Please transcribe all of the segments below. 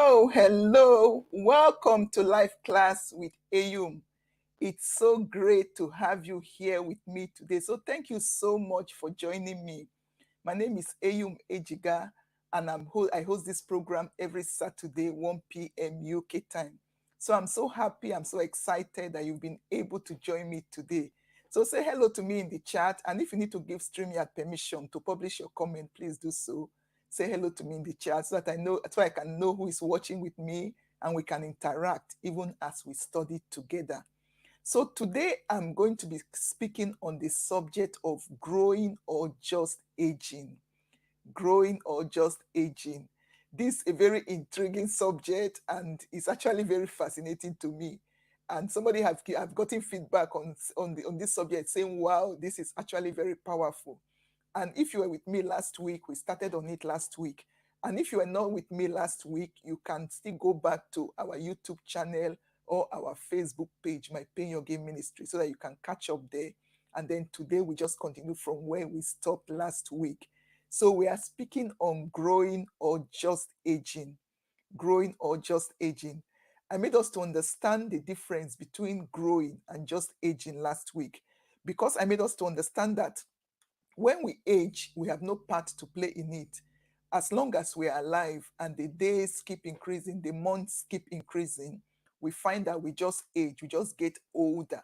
Hello. Welcome to Life Class with Ayum. It's so great to have you here with me today. So thank you so much for joining me. My name is Ayum Ejiga, and I host this program every Saturday, 1 p.m. UK time. So I'm so happy, I'm so excited that you've been able to join me today. So say hello to me in the chat, and if you need to give StreamYard permission to publish your comment, please do so. Say hello to me in the chat so that I can know who is watching with me and we can interact even as we study together. So today I'm going to be speaking on the subject of growing or just aging. Growing or just aging. This is a very intriguing subject and it's actually very fascinating to me. And I've gotten feedback on this subject saying, wow, this is actually very powerful. And if you were with me last week, we started on it last week. And if you were not with me last week, you can still go back to our YouTube channel or our Facebook page, My Pain Your Game Ministry, so that you can catch up there. And then today we just continue from where we stopped last week. So we are speaking on growing or just aging. Growing or just aging. I made us to understand the difference between growing and just aging last week, because I made us to understand that when we age, we have no part to play in it. As long as we are alive and the days keep increasing, the months keep increasing, we find that we just age, we just get older.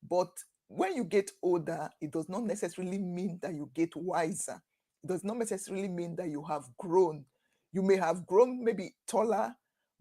But when you get older, it does not necessarily mean that you get wiser. It does not necessarily mean that you have grown. You may have grown maybe taller,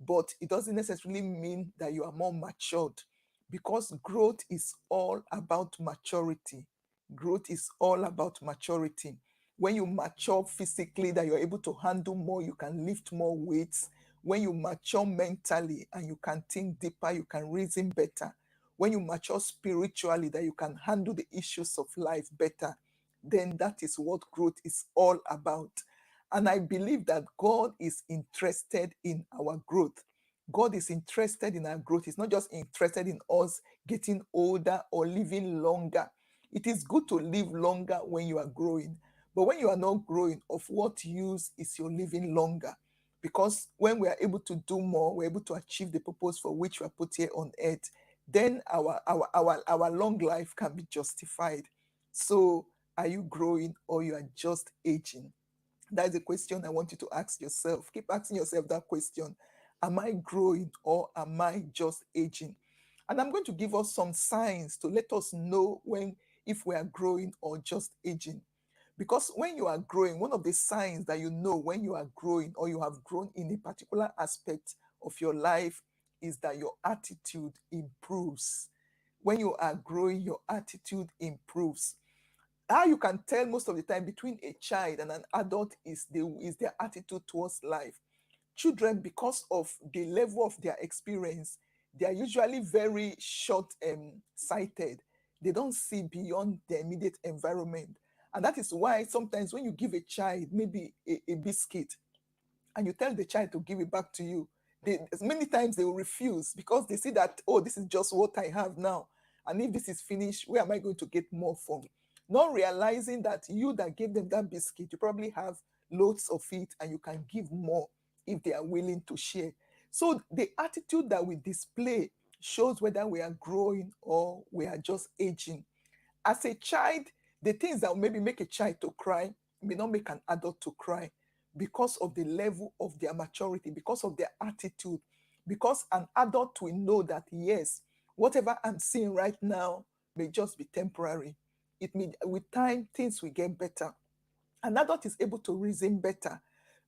but it doesn't necessarily mean that you are more matured, because growth is all about maturity. Growth is all about maturity. When you mature physically, that you're able to handle more, you can lift more weights. When you mature mentally and you can think deeper, you can reason better. When you mature spiritually, that you can handle the issues of life better, then that is what growth is all about. And I believe that God is interested in our growth. God is interested in our growth. He's not just interested in us getting older or living longer. It is good to live longer when you are growing. But when you are not growing, of what use is your living longer? Because when we are able to do more, we're able to achieve the purpose for which we are put here on earth, then our long life can be justified. So are you growing or you are just aging? That is a question I want you to ask yourself. Keep asking yourself that question. Am I growing or am I just aging? And I'm going to give us some signs to let us know if we are growing or just aging. Because when you are growing, one of the signs that you know when you are growing or you have grown in a particular aspect of your life is that your attitude improves. When you are growing, your attitude improves. How you can tell most of the time between a child and an adult is their attitude towards life. Children, because of the level of their experience, they are usually very short sighted. They don't see beyond their immediate environment. And that is why sometimes when you give a child maybe a biscuit and you tell the child to give it back to you, many times they will refuse because they see that, oh, this is just what I have now. And if this is finished, where am I going to get more from? Not realizing that you that gave them that biscuit, you probably have loads of it and you can give more if they are willing to share. So the attitude that we display shows whether we are growing or we are just aging. As a child, the things that will maybe make a child to cry may not make an adult to cry, because of the level of their maturity, because of their attitude. Because an adult will know that, yes, whatever I'm seeing right now may just be temporary. With time, things will get better. An adult is able to reason better.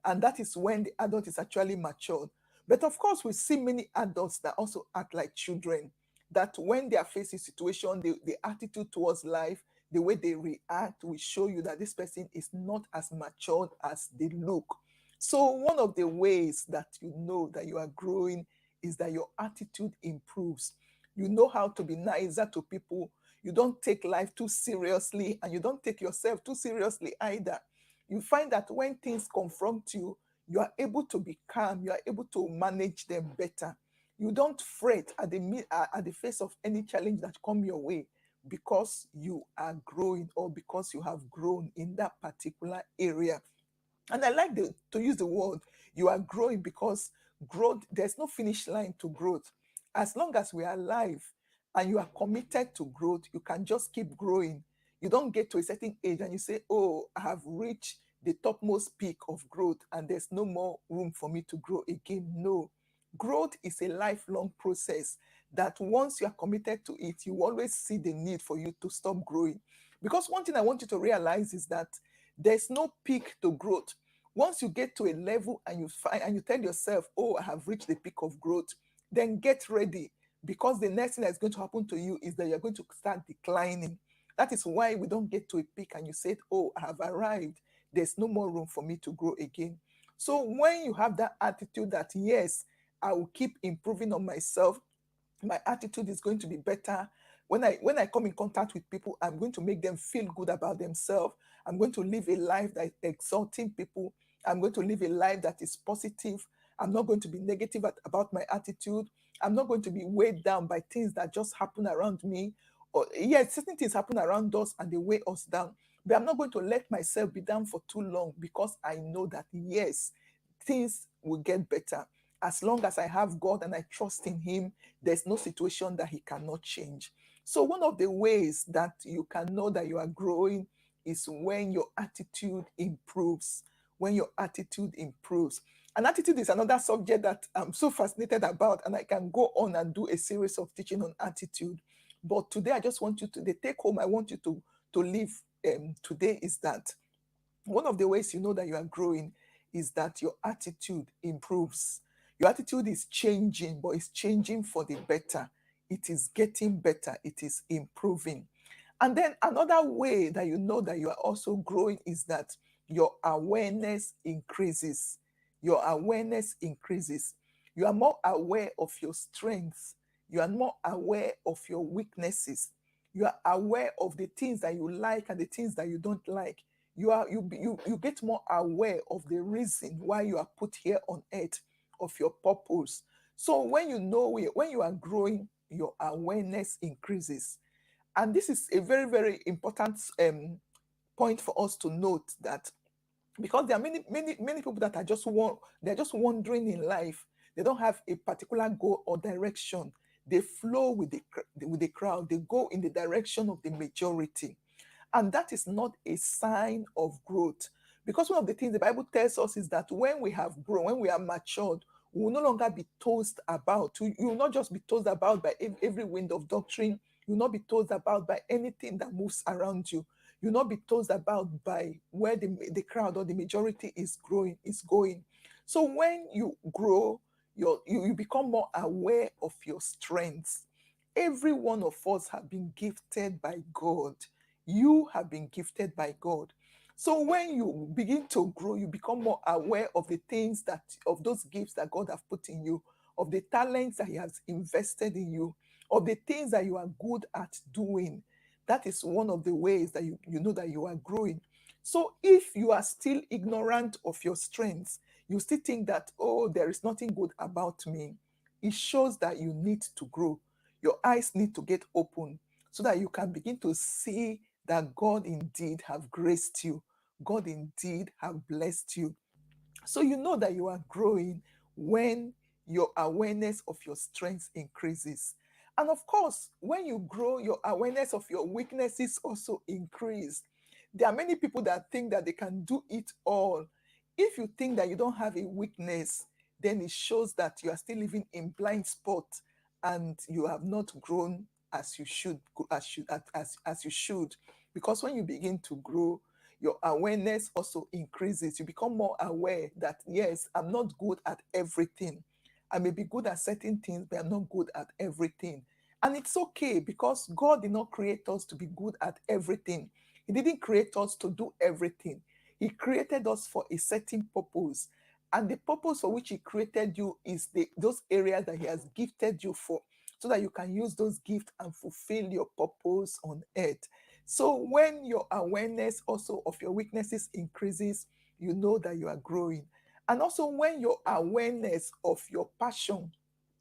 And that is when the adult is actually matured. But of course, we see many adults that also act like children, that when they are facing situation, the attitude towards life, the way they react will show you that this person is not as matured as they look. So one of the ways that you know that you are growing is that your attitude improves. You know how to be nicer to people. You don't take life too seriously and you don't take yourself too seriously either. You find that when things confront you, you are able to be calm. You are able to manage them better. You don't fret at the face of any challenge that come your way, because you are growing or because you have grown in that particular area. And I like to use the word, You are growing because growth, there's no finish line to growth. As long as we are alive and you are committed to growth, you can just keep growing. You don't get to a certain age and you say, oh, I have reached the topmost peak of growth and there's no more room for me to grow again. No. Growth is a lifelong process that once you are committed to it, you always see the need for you to stop growing. Because one thing I want you to realize is that there's no peak to growth. Once you get to a level and you find and you tell yourself, oh, I have reached the peak of growth, then get ready, because the next thing that's going to happen to you is that you're going to start declining. That is why we don't get to a peak and you said, oh, I have arrived. There's no more room for me to grow again. So when you have that attitude that, yes, I will keep improving on myself, my attitude is going to be better. When I come in contact with people, I'm going to make them feel good about themselves. I'm going to live a life that is exalting people. I'm going to live a life that is positive. I'm not going to be negative about my attitude. I'm not going to be weighed down by things that just happen around me. Or yes, certain things happen around us and they weigh us down, but I'm not going to let myself be down for too long, because I know that, yes, things will get better. As long as I have God and I trust in Him, there's no situation that He cannot change. So, one of the ways that you can know that you are growing is when your attitude improves. When your attitude improves. And attitude is another subject that I'm so fascinated about, and I can go on and do a series of teaching on attitude. But today, I just want you to, the take home I want you to live today is that one of the ways you know that you are growing is that your attitude improves. Your attitude is changing, but it's changing for the better. It is getting better. It is improving. And then another way that you know that you are also growing is that your awareness increases. Your awareness increases. You are more aware of your strengths. You are more aware of your weaknesses. You are aware of the things that you like and the things that you don't like. You get more aware of the reason why you are put here on earth, of your purpose. So when you know, when you are growing, your awareness increases. And this is a very, very important point for us to note, that because there are many people that are they're just wandering in life. They don't have a particular goal or direction. They flow with the crowd. They go in the direction of the majority. And that is not a sign of growth. Because one of the things the Bible tells us is that when we have grown, when we are matured, we will no longer be tossed about. You will not just be tossed about by every wind of doctrine. You will not be tossed about by anything that moves around you. You will not be tossed about by where the crowd or the majority is going. So when you grow, you become more aware of your strengths. Every one of us have been gifted by God. You have been gifted by God. So when you begin to grow, you become more aware of the things of those gifts that God have put in you, of the talents that He has invested in you, of the things that you are good at doing. That is one of the ways that you know that you are growing. So if you are still ignorant of your strengths, you still think that, oh, there is nothing good about me, it shows that you need to grow. Your eyes need to get open so that you can begin to see that God indeed have graced you. God indeed have blessed you. So you know that you are growing when your awareness of your strengths increases. And of course, when you grow, your awareness of your weaknesses also increase. There are many people that think that they can do it all. If you think that you don't have a weakness, then it shows that you are still living in blind spot and you have not grown as you should, as you should. Because when you begin to grow, your awareness also increases. You become more aware that, yes, I'm not good at everything. I may be good at certain things, but I'm not good at everything. And it's okay, because God did not create us to be good at everything. He didn't create us to do everything. He created us for a certain purpose. And the purpose for which He created you is those areas that He has gifted you for, so that you can use those gifts and fulfill your purpose on earth. So when your awareness also of your weaknesses increases, you know that you are growing. And also when your awareness of your passion,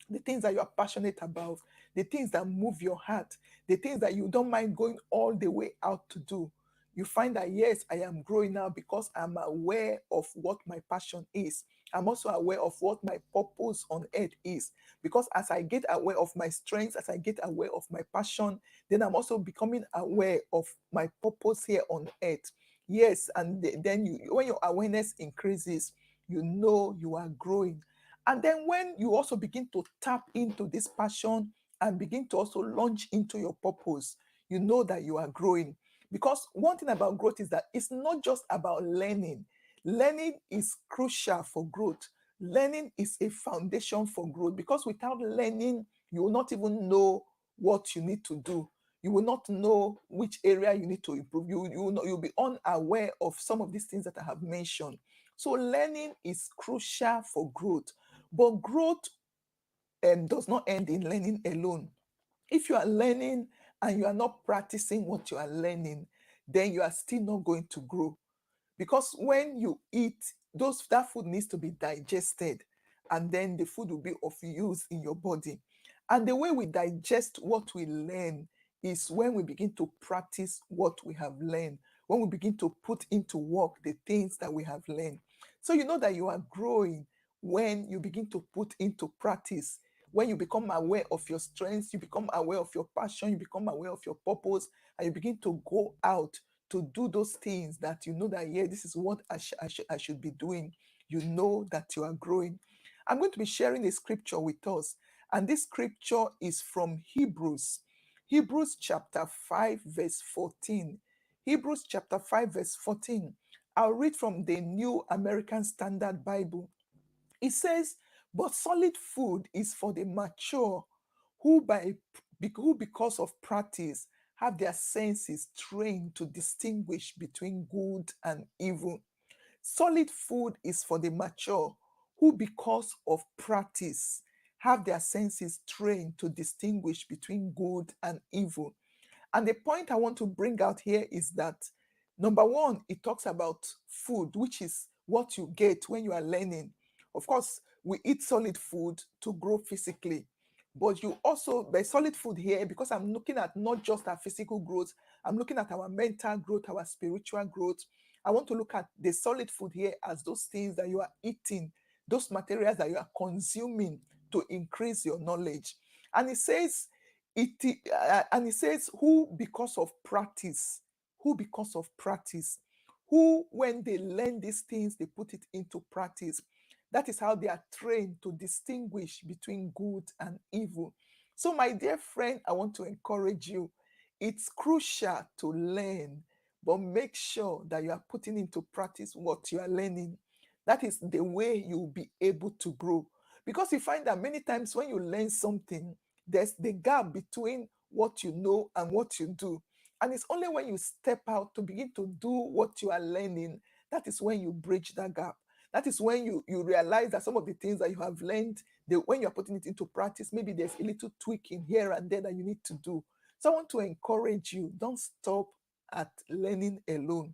the things that you are passionate about, the things that move your heart, the things that you don't mind going all the way out to do, you find that yes, I am growing now because I'm aware of what my passion is. I'm also aware of what my purpose on earth is. Because as I get aware of my strengths, as I get aware of my passion, then I'm also becoming aware of my purpose here on earth. Yes, and then when your awareness increases, you know you are growing. And then when you also begin to tap into this passion and begin to also launch into your purpose, you know that you are growing. Because one thing about growth is that it's not just about learning. Learning is crucial for growth. Learning is a foundation for growth because without learning, you will not even know what you need to do. You will not know which area you need to improve. You'll be unaware of some of these things that I have mentioned. So learning is crucial for growth. But growth does not end in learning alone. If you are learning and you are not practicing what you are learning, then you are still not going to grow. Because when you eat, that food needs to be digested, and then the food will be of use in your body. And the way we digest what we learn is when we begin to practice what we have learned, when we begin to put into work the things that we have learned. So you know that you are growing when you begin to put into practice, when you become aware of your strengths, you become aware of your passion, you become aware of your purpose, and you begin to go out to do those things that you know that, yeah, this is what I should be doing. You know that you are growing. I'm going to be sharing a scripture with us, and this scripture is from Hebrews chapter 5, verse 14. Hebrews chapter 5, verse 14. I'll read from the New American Standard Bible. It says, but solid food is for the mature who because of practice have their senses trained to distinguish between good and evil. Solid food is for the mature who because of practice have their senses trained to distinguish between good and evil. And the point I want to bring out here is that number one, it talks about food, which is what you get when you are learning. Of course, we eat solid food to grow physically, but you also, by solid food here, because I'm looking at not just our physical growth, I'm looking at our mental growth, our spiritual growth. I want to look at the solid food here as those things that you are eating, those materials that you are consuming to increase your knowledge. And it says, and it says, who because of practice, who when they learn these things, they put it into practice. That is how they are trained to distinguish between good and evil. So, my dear friend, I want to encourage you. It's crucial to learn, but make sure that you are putting into practice what you are learning. That is the way you'll be able to grow. Because you find that many times when you learn something, there's the gap between what you know and what you do. And it's only when you step out to begin to do what you are learning, that is when you bridge that gap. That is when you realize that some of the things that you have learned, when you're putting it into practice, maybe there's a little tweaking here and there that you need to do. So I want to encourage you, don't stop at learning alone.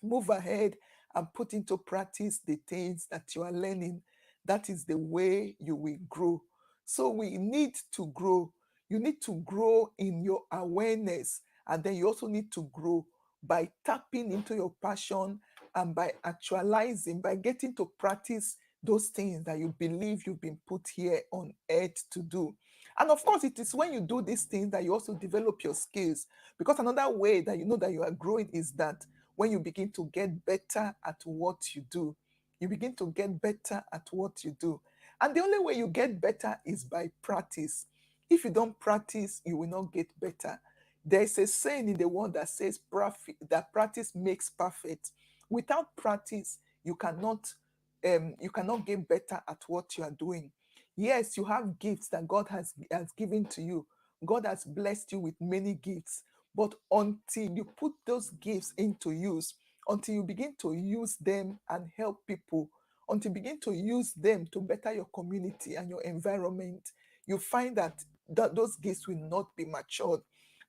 Move ahead and put into practice the things that you are learning. That is the way you will grow. So we need to grow. You need to grow in your awareness, and then you also need to grow by tapping into your passion and by actualizing, by getting to practice those things that you believe you've been put here on earth to do. And of course, it is when you do these things that you also develop your skills. Because another way that you know that you are growing is that when you begin to get better at what you do, you begin to get better at what you do. And the only way you get better is by practice. If you don't practice, you will not get better. There's a saying in the world that says that practice makes perfect. Without practice, you cannot get better at what you are doing. Yes, you have gifts that God has given to you. God has blessed you with many gifts. But until you put those gifts into use, until you begin to use them and help people, until you begin to use them to better your community and your environment, you find that those gifts will not be matured.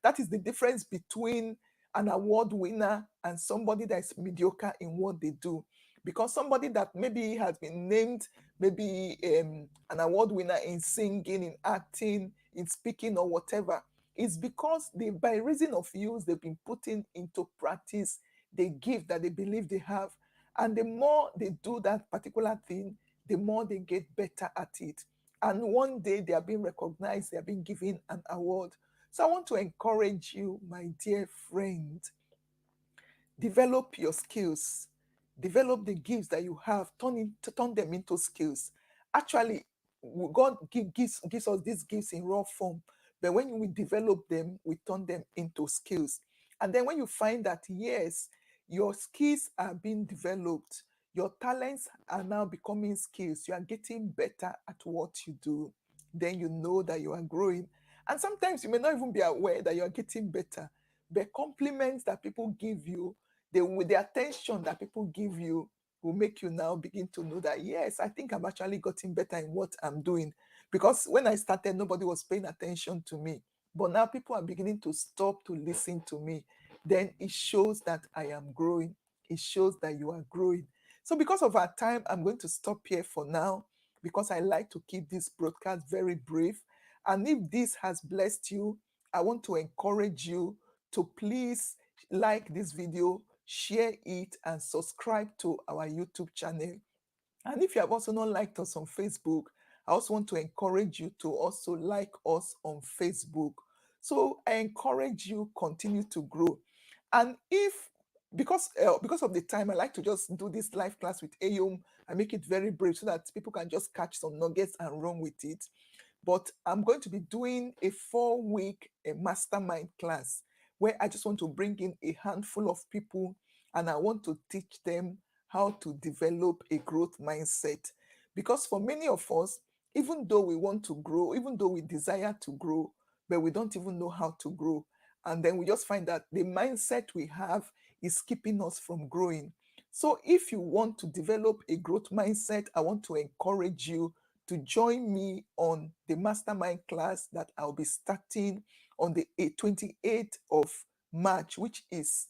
That is the difference between an award winner and somebody that is mediocre in what they do. Because somebody that maybe has been named, maybe an award winner in singing, in acting, in speaking, or whatever, It's because by reason of use, they've been putting into practice the gift that they believe they have. And the more they do that particular thing, the more they get better at it. And one day they are being recognized, they are being given an award. So I want to encourage you, my dear friend, develop your skills, develop the gifts that you have, turn them into skills. Actually, God gives us these gifts in raw form, but when we develop them, we turn them into skills. And then when you find that, yes, your skills are being developed, your talents are now becoming skills, you are getting better at what you do, then you know that you are growing. And sometimes you may not even be aware that you are getting better, but compliments that people give you, the attention that people give you, will make you now begin to know that, yes, I think I'm actually getting better in what I'm doing. Because when I started, nobody was paying attention to me. But now people are beginning to stop to listen to me. Then it shows that I am growing. It shows that you are growing. So because of our time, I'm going to stop here for now, because I like to keep this broadcast very brief. And if this has blessed you, I want to encourage you to please like this video, share it, and subscribe to our YouTube channel. And if you have also not liked us on Facebook, I also want to encourage you to also like us on Facebook. So I encourage you, continue to grow. And if because of the time, I like to just do this live class with Ayum. I make it very brief so that people can just catch some nuggets and run with it. But I'm going to be doing a 4-week mastermind class where I just want to bring in a handful of people, and I want to teach them how to develop a growth mindset. Because for many of us, even though we want to grow, even though we desire to grow, but we don't even know how to grow. And then we just find that the mindset we have is keeping us from growing. So if you want to develop a growth mindset, I want to encourage you to join me on the mastermind class that I'll be starting on the 28th of March, which is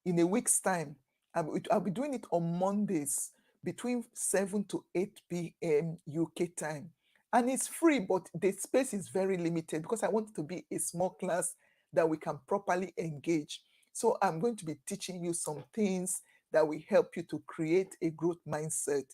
in a week's time. I'll be doing it on Mondays between 7 to 8 p.m. UK time. And it's free, but the space is very limited because I want it to be a small class that we can properly engage. So I'm going to be teaching you some things that will help you to create a growth mindset.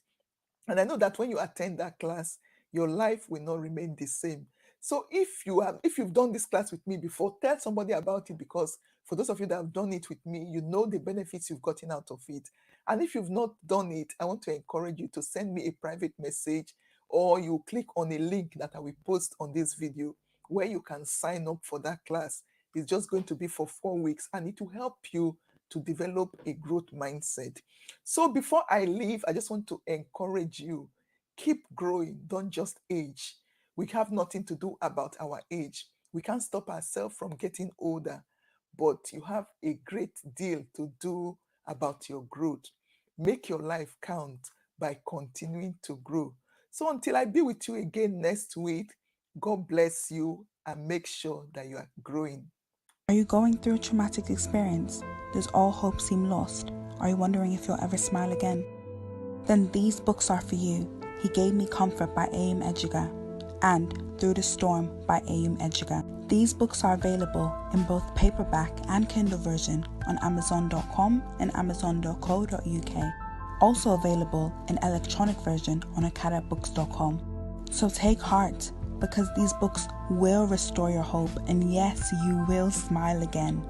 And I know that when you attend that class, your life will not remain the same. So if you've done this class with me before, tell somebody about it, because for those of you that have done it with me, you know the benefits you've gotten out of it. And if you've not done it, I want to encourage you to send me a private message, or you click on a link that I will post on this video where you can sign up for that class. It's just going to be for 4 weeks, and it will help you to develop a growth mindset. So before I leave, I just want to encourage you, keep growing, don't just age. We have nothing to do about our age. We can't stop ourselves from getting older, but you have a great deal to do about your growth. Make your life count by continuing to grow. So until I be with you again next week, God bless you and make sure that you are growing. Are you going through a traumatic experience? Does all hope seem lost? Are you wondering if you'll ever smile again? Then these books are for you. He Gave Me Comfort by A.M. Edgar and Through the Storm by A.M. Edgar. These books are available in both paperback and Kindle version on Amazon.com and Amazon.co.uk. Also available in electronic version on acadabooks.com. So take heart, because these books will restore your hope, and yes, you will smile again.